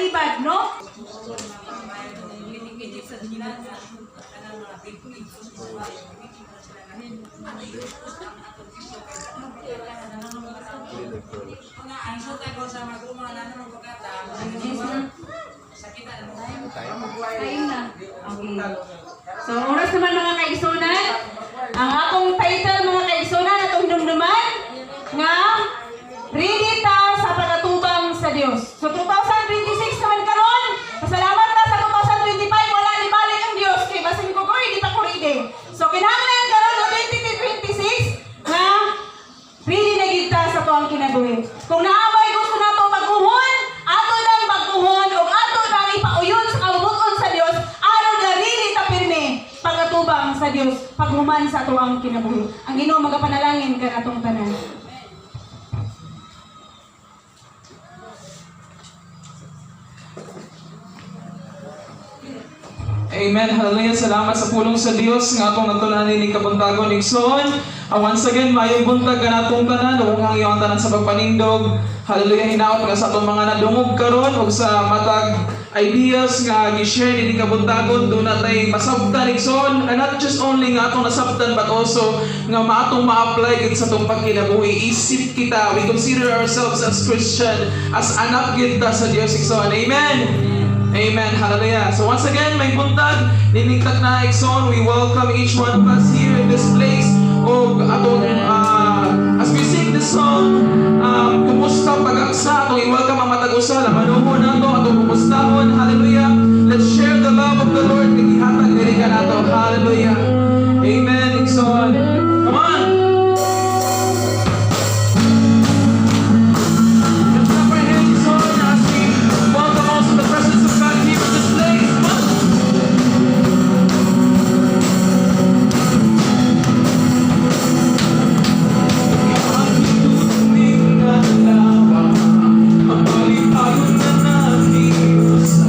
lipad, no? Ayun na. Okay. So, oras naman mga kaigsunan. Ang akong title mga kaigsunan atong dumduman nga ready ta sa pagatubang sa Dios. So 2026 naman karon. Pasalamat ta sa 2025 wala ni balik ang Dios kay basin ko di pa ko ready. So kinahanglan karon sa 2026 nga ready na gid ta sa tuang kinabuhi. Kung naabay gusto nato pag-uhon, ato lang pag-uhon ug ato lang ipauyon sa kalubuton sa Dios, aron na ready ta pirmi pagatubang sa Dios paghuman sa tuang kinabuhi. Ang Ginoo magapanalangin kanatong tanan. Amen. Hallelujah. Salamat sa pulong sa Dios nga atong natulanin ni kabuntagon igsoon. Once again, mayong buntag ka natong tanan, ug ang iyong tanan sa pagpanindog. Hallelujah. Hinaot nga sa atong mga nadungog karon ug sa matag ideas nga gi-share ni kabuntagon do natay masabtan igsoon. And not just only nga atong nasabtan but also nga maatong ma-apply gid sa atong pagkinabuhi. Isip kita, we consider ourselves as Christian, as anak gid ta sa Dios igsoon. Amen. Amen. Hallelujah. So once again, may buntag, niningtag na igsoon, we welcome each one of us here in this place. O atong, as we sing this song, kumusta pag-aksa, atong i-welcome ang matag-usa, lamanuhon na ito, atong kumustahon. Hallelujah. Let's share the love of the Lord. Nagihatag diri ka na ito. Hallelujah. Amen. Igsoon. Come on. Ang balik tayo na natin sa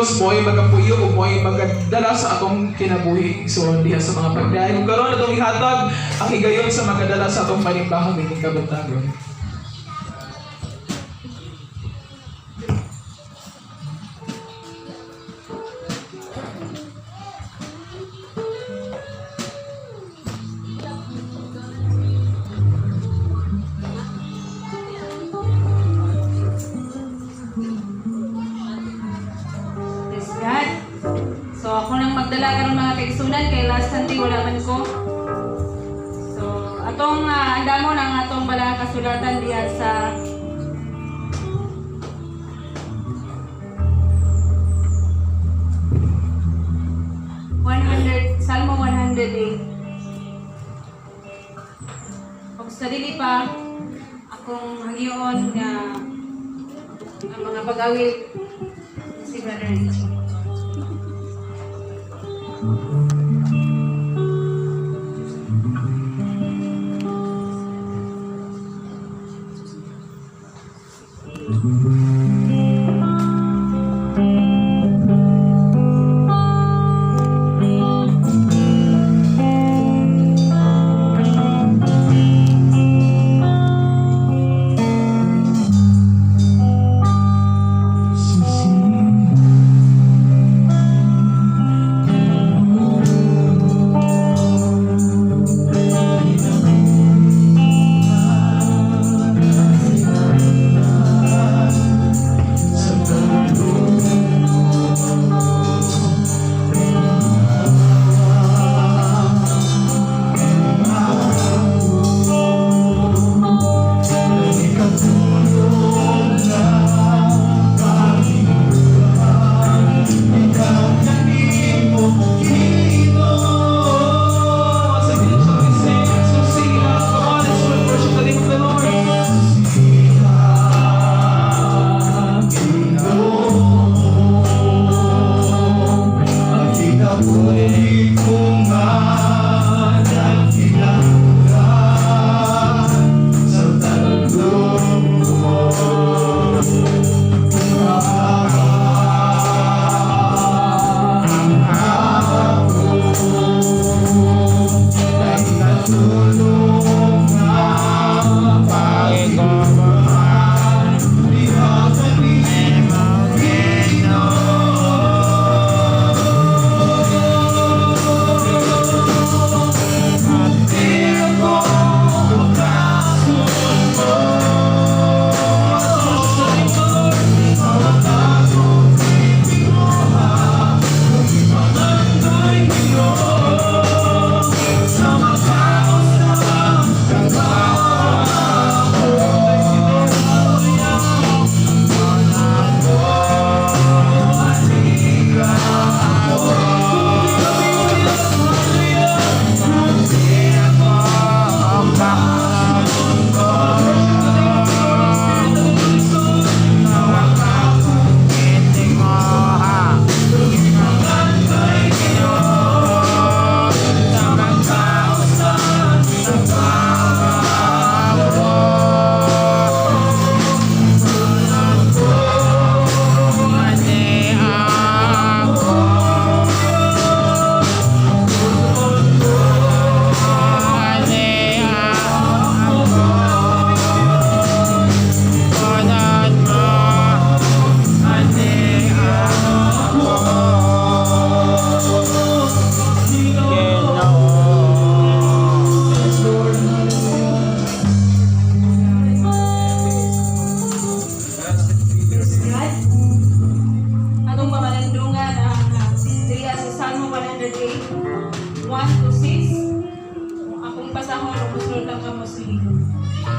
Dios mo ay magapuyo o mo ay magadala sa atong kinabuhi. So diha sa mga pagdayon karon atong ihatag ang higayon sa magadala sa atong panimbahan ning kabuntagon. Praise God. So ako nang magdala karon mga kaigsunan kay last Sunday wala man ko. So atong andamon ang atong bala kasulatan diha sa Salmo 108. Kung sa dili pa akong hagyoon nga ang mga pag-awit si Brother Richie.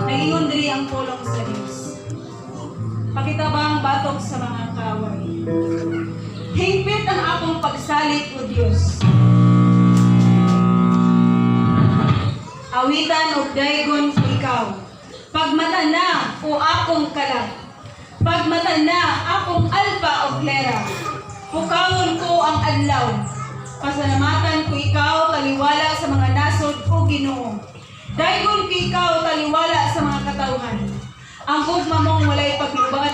Naingon diri ang pulong sa Dios. Pakitabang batok sa mga kaway. Hingpit ang akong pagsalit o Dios. Awitan o daygon ko ikaw. Pagmata na o akong kalag. Pagmata na akong alpa o klera. Pukawon ko ang adlaw. Pasalamatan ko ikaw taliwala sa mga nasod o Ginoo. Daygon ko ikaw taliwala sa mga katawhan. Ang gugma mong walay paglubad.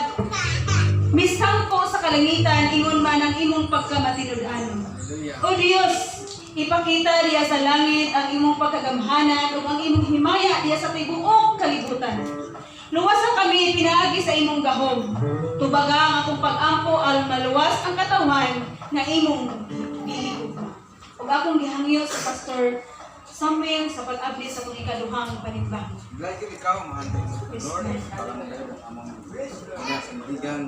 Misangko sa kalangitan, ingon man ang imong pagkamatinud-anon. O Dios, ipakita diya sa langit ang imong pagkagamhanan ug ang imong himaya diya sa tibuok kalibutan. Luwasa kami pinaagi sa imong gahom. Tubaga ang akong pag-ampo al maluwas ang katawan na imong gihigugma. Ug akong gihangyo sa Pastor Samuel sa pag-abli sa kong ikaduhang panimbahan. Like ikaw, mahal ko sa Lord, para mo kayo among mga sandigan,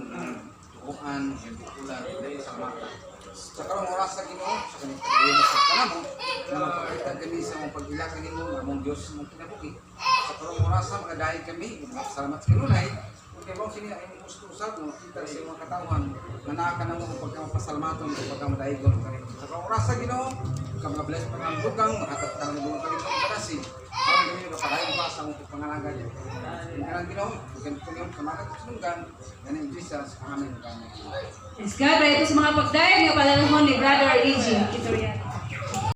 tukuan, yung tikulan, dahil sa mga sa karong oras sa Ginoo, sa kanang pagdili sa kanamo, na magpakita kami sa mong pag-ila kanimo, among Diyos mong kinabuhi. Sa karong oras sa mga dahil kami, salamat sa kanunay, kung kayo sini ay mong gusto usap, makita sa iyong mga katauhan, na naka na mo kung pagkamapasalmaton, kung pagkamadahigon kanimo. Sa karong oras sa Ginoo, ka mga bless pa ng dugang, makatatang na mga kanimo ang karasi. Ang kami kapadayon pa sa mong pangalagan. Yung kanang Ginoo, ganito niyo kamakat sa sunungan, yan ang Jesus, amen. Yes, God, ito sa mga pagdayon nga palalahon ni Brother